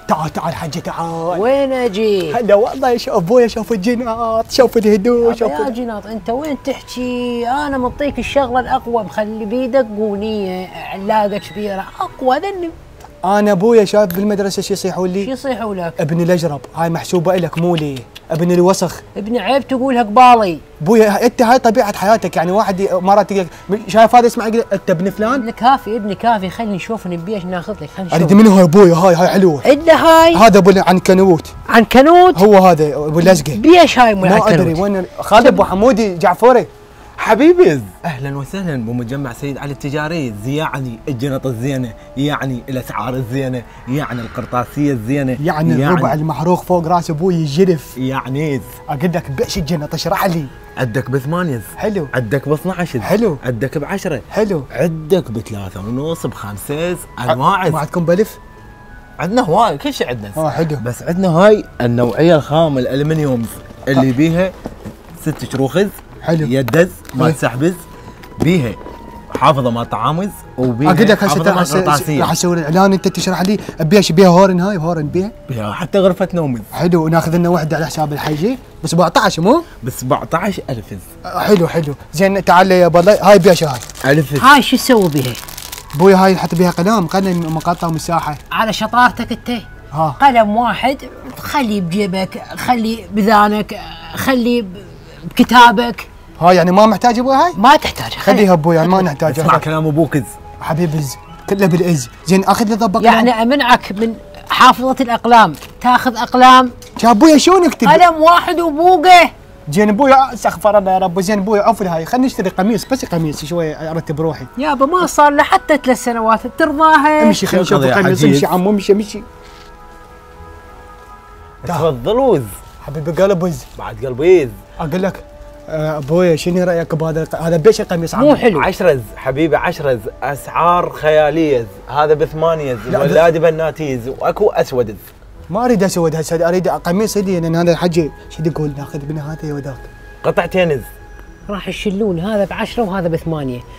تعال تعال حجي تعال. وين اجي؟ هلا والله شوف ابويا، شوف الجناط، شوف الهدوء، شوف يا جناط انت وين تحكي؟ انا منطيك الشغله الاقوى، مخلي بيدك قونيه علاقه كبيره اقوى ذني. انا ابويا شايف بالمدرسه شو يصيحوا لي؟ شو يصيحوا لك؟ ابن الاجرب، هاي محسوبه لك مو لي. ابن الوسخ. ابن عيب تقولها قبالي. ابويا انت هاي طبيعه حياتك، يعني واحد مرات تقول شايف هذا اسمع انت ابن فلان؟ ابن كافي ابن كافي، خليني نشوف نبيش ناخذ لك، خليني نشوف. اريد منو هاي ابويا؟ هاي حلوه. عندنا هاي. هذا ابو عنكنوت. عنكنوت؟ هو هذا ابو لزقه. بيش هاي مو ما ادري وين. خالد ابو حمودي جعفوري. حبيبي اهلا وسهلا بمجمع سيد علي التجاري، يعني الجنط الزينه، يعني الاسعار الزينه، يعني القرطاسيه الزينه، يعني الربع المحروق فوق راس ابوي يجرف. يعني اقول لك بيش الجنط اشرح لي. عندك ب8 حلو، عندك ب12 حلو، عندك ب10 حلو، عندك ب3.5 ب5 انواع. ما عندكم بلف؟ عندنا هواي كل شيء عندنا. حلو. بس عندنا هاي النوعيه الخام الالمنيوم اللي بيها 6 شروخز. حلو. يدز ما تسحبز بيها، حافظه ما تعامز، وبيها اقول لك هسه راح اسوي الاعلان، انت تشرح لي بيش بيها هورن، هاي هورن بيها حتى غرفه نوم. حلو، وناخذ لنا وحده على حساب الحيجي ب 17 مو؟ ب 17,000. حلو حلو، زين تعال يا بالله. هاي بيش هاي 1000. هاي شو تسوي بيها؟ ابوي هاي نحط بيها قلم مقاطع مساحه. على شطارتك انت. ها قلم واحد خليه بجيبك، خليه بذانك، خليه بكتابك. هاي يعني ما محتاج ابوي؟ هاي ما تحتاج، خليها ابوي، يعني ما نحتاجها. اسمع كلام ابوك حبيب كله بالعز. زين اخذ لي ضبق يعني امنعك من حافظه الاقلام، تاخذ اقلام. يا ابوي شلون اكتب؟ قلم واحد وبوقه. زين ابوي استغفر الله يا رب. زين ابوي عفل هاي، خليني اشتري قميص، بس قميص شوي ارتب روحي. يابا ما صار له حتى 3 سنوات ترضاها. امشي خلينا نشوف القميص. امشي عمو امشي. تفضل وز حبيبي قلب وز. بعد قلبيز. اقول لك ابوي شنو رايك بهذا بيش القميص؟ مو حلو. 10 حبيبي 10 اسعار خياليه. هذا ب8 ولادي بناتيز، واكو اسود. ما اريد اسود هسه، اريد قميص هدي، لان هذا الحجي شو يقول ناخذ من هذا وذاك قطعتين. راح يشلون هذا ب10 وهذا ب8.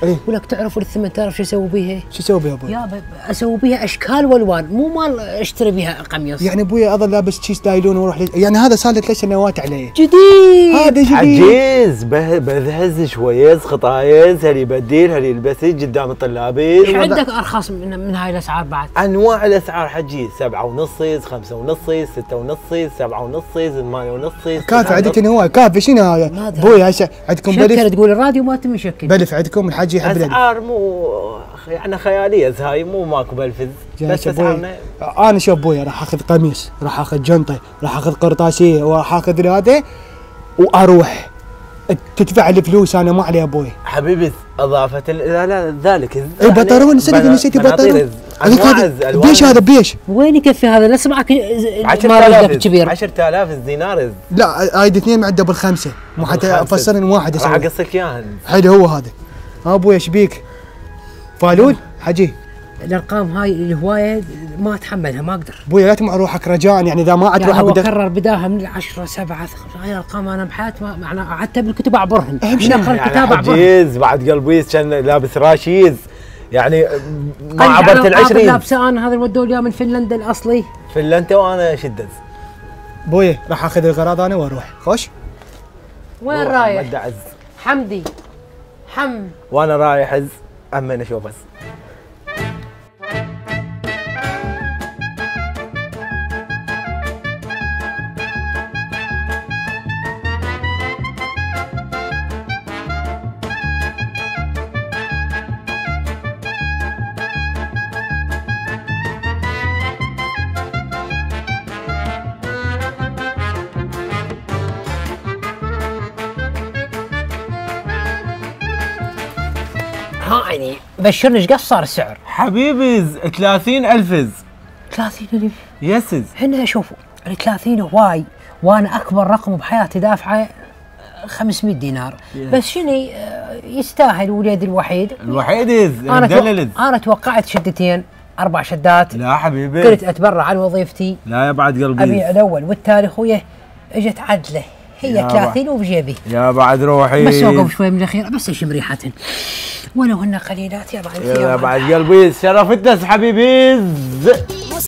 إيه؟ ولك تعرفوا ال8000 شو اسوي بيها؟ شو اسوي بيها ابوي؟ يابا اسوي بيها اشكال والوان، مو مال اشتري بيها قميص. يعني ابوي اظل لابس شي ستايلون واروح يعني هذا صار له 3 سنوات عليه. جديد. هذا جديد. عجيز بذهز شويز خطايز، هل يبديل هل يلبسي قدام الطلابين. ايش عندك ارخص من هاي الاسعار بعد؟ انواع الاسعار حجي 7.5 5.5 6.5 7.5 8.5. كافي عندك هو كافي. شنو هذا؟ ابوي هسه عندكم بلف؟ تقول الراديو ما تم يشكل بلف عندكم الحاج يحب البلف. اسعار مو يعني خياليه هاي، مو ماكو بلفز. بس اسعارنا انا شوف ابوي راح اخذ قميص، راح اخذ جنطه، راح اخذ قرطاسيه، وراح اخذ هذا واروح. تدفع الفلوس انا ما علي ابوي. حبيبي اضافه الى ذلك اي بطارون صدق نسيت بطارون. بيش هذا بيش؟ وين يكفي هذا؟ لا اسمعك 10,000 كبير. 10,000 دينار. لا هاي 2 معده بالخمسه، مو حتى افسرن واحد راح اقصك اياها. حلو هو هذا. ابوي ايش بيك؟ فالون حجي. الارقام هاي الهوايه ما اتحملها، ما اقدر. ابوي لا تمع روحك رجاء، يعني اذا ما عاد روحك بدك اكرر بداها من 10 7 هاي الارقام انا بحياتي ما معناها حتى بالكتب اعبرهن. اهم اقرا الكتاب اعبرهن. عجيز بعد قلبيز كان لابس راشيز، يعني ما عبرت ال20. لابسه انا هذا ودوه لي من فنلندا الاصلي. فنلندا وانا شدز. ابوي راح اخذ الغراض انا واروح. خوش. وين رايح؟ حمدي وانا رايح عز امين اشوف بس. يعني بشرني ايش قد صار السعر؟ حبيبي 30,000. 30,000 يسز. هنا شوفوا ال 30 هواي، وانا اكبر رقم بحياتي دافعه 500 دينار. بس شنو يستاهل وليدي الوحيد. انا توقعت شدتين 4 شدات. لا حبيبي قلت اتبرع عن وظيفتي. لا يا بعد قلبي ابيع الاول والتالي اخويا اجت عدله هي 30 وبجيبي. يا بعد روحي بس اوقف شوي من الاخير بس اشم ريحتهن ولو هن قليلات. يا بعد قلبي شرفتنا حبيبي.